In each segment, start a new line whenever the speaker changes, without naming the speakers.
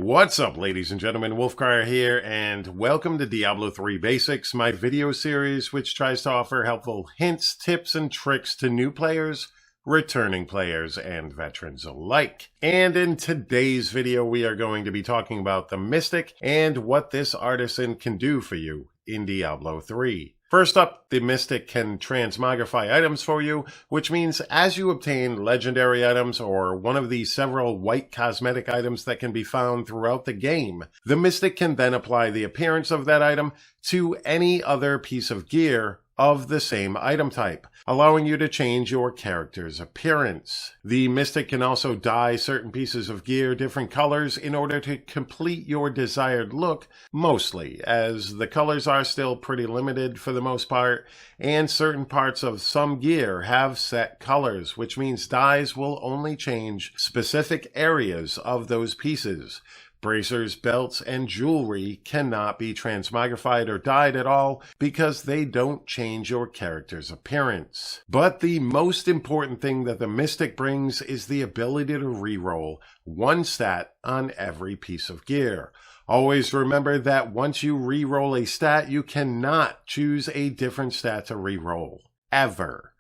What's up, ladies and gentlemen? Wolfcryer here, and welcome to Diablo 3 Basics, my video series which tries to offer helpful hints, tips, and tricks to new players, returning players, and veterans alike. And in today's video, we are going to be talking about the Mystic and what this artisan can do for you in Diablo 3. First up, the Mystic can transmogrify items for you, which means as you obtain legendary items or one of the several white cosmetic items that can be found throughout the game, the Mystic can then apply the appearance of that item to any other piece of gear of the same item type, allowing you to change your character's appearance. The Mystic can also dye certain pieces of gear different colors in order to complete your desired look, mostly, as the colors are still pretty limited for the most part, and certain parts of some gear have set colors, which means dyes will only change specific areas of those pieces. Bracers, belts, and jewelry cannot be transmogrified or dyed at all because they don't change your character's appearance. But the most important thing that the Mystic brings is the ability to reroll one stat on every piece of gear. Always remember that once you reroll a stat, you cannot choose a different stat to reroll, ever.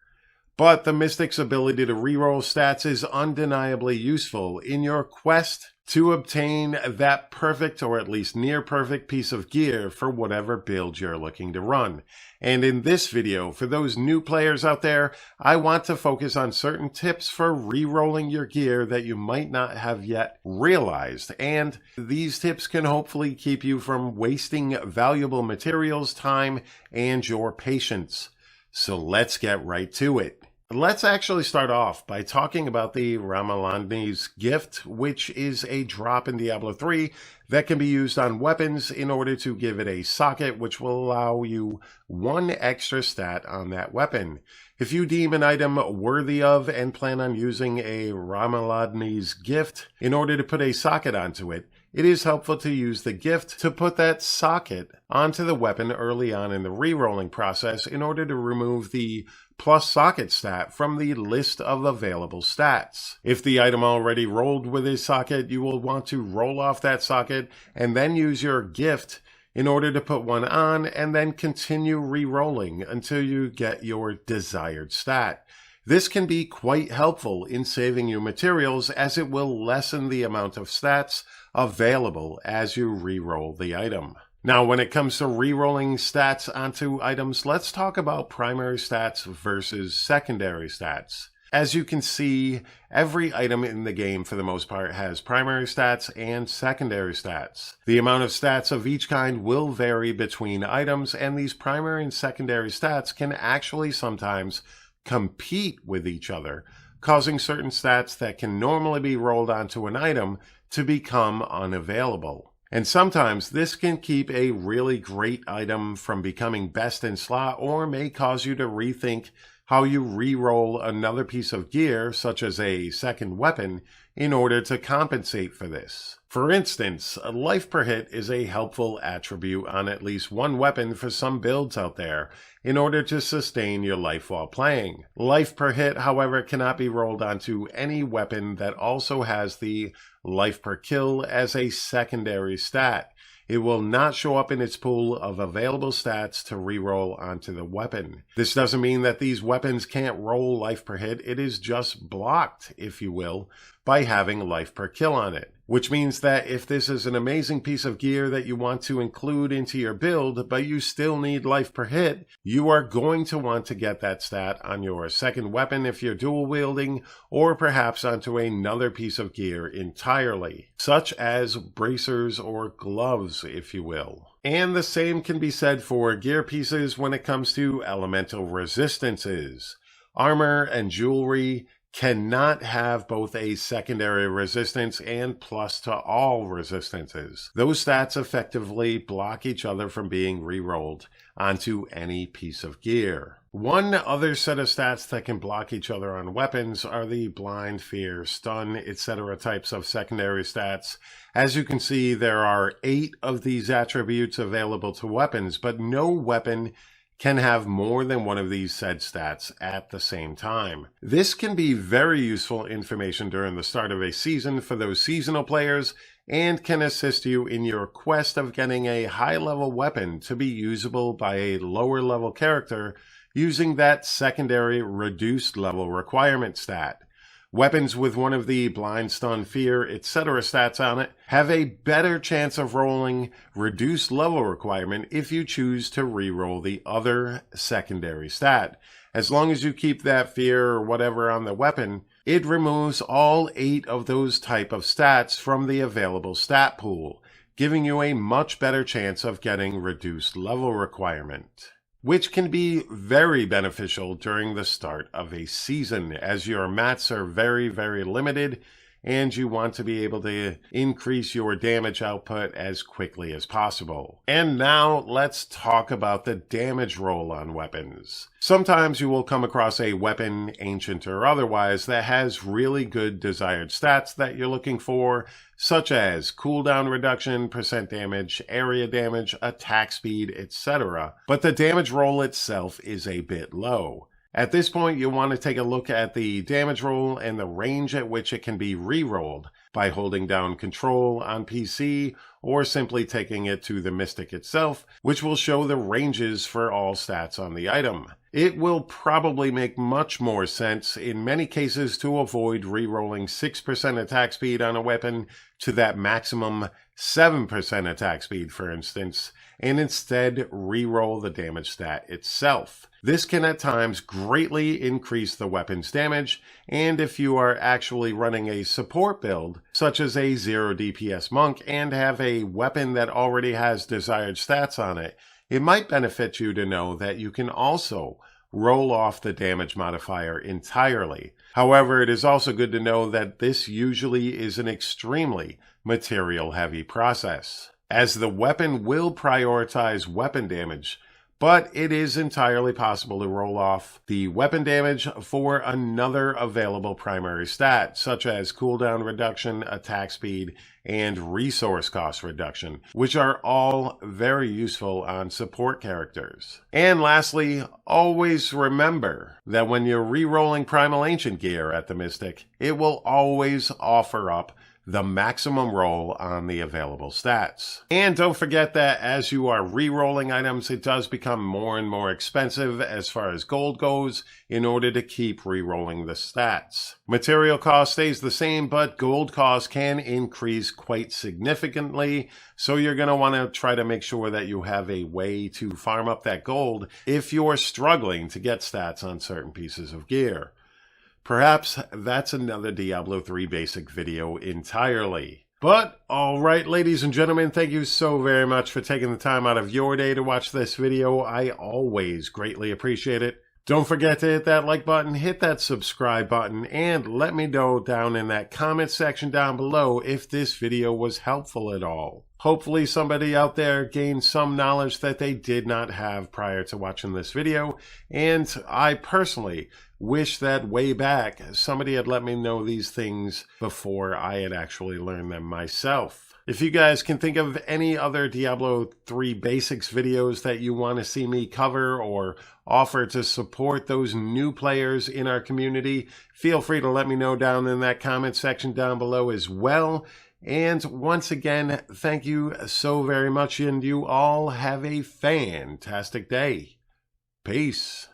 But the Mystic's ability to reroll stats is undeniably useful in your quest to obtain that perfect or at least near perfect piece of gear for whatever build you're looking to run. And in this video, for those new players out there, I want to focus on certain tips for re-rolling your gear that you might not have yet realized. And these tips can hopefully keep you from wasting valuable materials, time, and your patience. So let's get right to it. Let's actually start off by talking about the Ramalandni's Gift, which is a drop in Diablo 3 that can be used on weapons in order to give it a socket, which will allow you one extra stat on that weapon. If you deem an item worthy of and plan on using a Ramalandni's Gift in order to put a socket onto it, it is helpful to use the gift to put that socket onto the weapon early on in the re-rolling process in order to remove the plus socket stat from the list of available stats. If the item already rolled with a socket, you will want to roll off that socket and then use your gift in order to put one on and then continue re-rolling until you get your desired stat. This can be quite helpful in saving you materials as it will lessen the amount of stats available as you re-roll the item. Now, when it comes to re-rolling stats onto items, let's talk about primary stats versus secondary stats. As you can see, every item in the game for the most part has primary stats and secondary stats. The amount of stats of each kind will vary between items, and these primary and secondary stats can actually sometimes compete with each other, causing certain stats that can normally be rolled onto an item to become unavailable. And sometimes this can keep a really great item from becoming best in slot or may cause you to rethink how you re-roll another piece of gear, such as a second weapon, in order to compensate for this. For instance, life per hit is a helpful attribute on at least one weapon for some builds out there in order to sustain your life while playing. Life per hit, however, cannot be rolled onto any weapon that also has the life per kill as a secondary stat. It will not show up in its pool of available stats to reroll onto the weapon. This doesn't mean that these weapons can't roll life per hit. It is just blocked, if you will, by having life per kill on it. Which means that if this is an amazing piece of gear that you want to include into your build, but you still need life per hit, you are going to want to get that stat on your second weapon if you're dual wielding, or perhaps onto another piece of gear entirely, such as bracers or gloves, if you will. And the same can be said for gear pieces when it comes to elemental resistances. Armor and jewelry cannot have both a secondary resistance and plus to all resistances. Those stats effectively block each other from being re-rolled onto any piece of gear. One other set of stats that can block each other on weapons are the blind, fear, stun, etc. types of secondary stats. As you can see, there are 8 of these attributes available to weapons, but no weapon can have more than one of these said stats at the same time. This can be very useful information during the start of a season for those seasonal players, and can assist you in your quest of getting a high-level weapon to be usable by a lower-level character using that secondary reduced level requirement stat. Weapons with one of the blind, stun, fear, etc. stats on it have a better chance of rolling reduced level requirement if you choose to reroll the other secondary stat. As long as you keep that fear or whatever on the weapon, it removes all 8 of those type of stats from the available stat pool, giving you a much better chance of getting reduced level requirement, which can be very beneficial during the start of a season, as your mats are very, very limited, and you want to be able to increase your damage output as quickly as possible. And now let's talk about the damage roll on weapons. Sometimes you will come across a weapon, ancient or otherwise, that has really good desired stats that you're looking for, such as cooldown reduction, percent damage, area damage, attack speed, etc. But the damage roll itself is a bit low. At this point, you'll want to take a look at the damage roll and the range at which it can be re-rolled by holding down Control on PC or simply taking it to the Mystic itself, which will show the ranges for all stats on the item. It will probably make much more sense in many cases to avoid re-rolling 6% attack speed on a weapon to that maximum 7% attack speed, for instance, and instead re-roll the damage stat itself. This can at times greatly increase the weapon's damage, and if you are actually running a support build, such as a 0 DPS monk, and have a weapon that already has desired stats on it, it might benefit you to know that you can also roll off the damage modifier entirely. However, it is also good to know that this usually is an extremely material-heavy process, as the weapon will prioritize weapon damage, but it is entirely possible to roll off the weapon damage for another available primary stat, such as cooldown reduction, attack speed, and resource cost reduction, which are all very useful on support characters. And lastly, always remember that when you're re-rolling Primal Ancient gear at the Mystic, it will always offer up the maximum roll on the available stats. And don't forget that as you are re-rolling items, it does become more and more expensive as far as gold goes in order to keep re-rolling the stats. Material cost stays the same, but gold cost can increase quite significantly, so you're going to want to try to make sure that you have a way to farm up that gold if you're struggling to get stats on certain pieces of gear. Perhaps that's another Diablo 3 basic video entirely. But, alright ladies and gentlemen, thank you so very much for taking the time out of your day to watch this video. I always greatly appreciate it. Don't forget to hit that like button, hit that subscribe button, and let me know down in that comment section down below if this video was helpful at all. Hopefully somebody out there gained some knowledge that they did not have prior to watching this video, and I personally wish that way back somebody had let me know these things before I had actually learned them myself. If you guys can think of any other Diablo 3 basics videos that you want to see me cover or offer to support those new players in our community, feel free to let me know down in that comment section down below as well. And once again, thank you so very much, and you all have a fantastic day. Peace.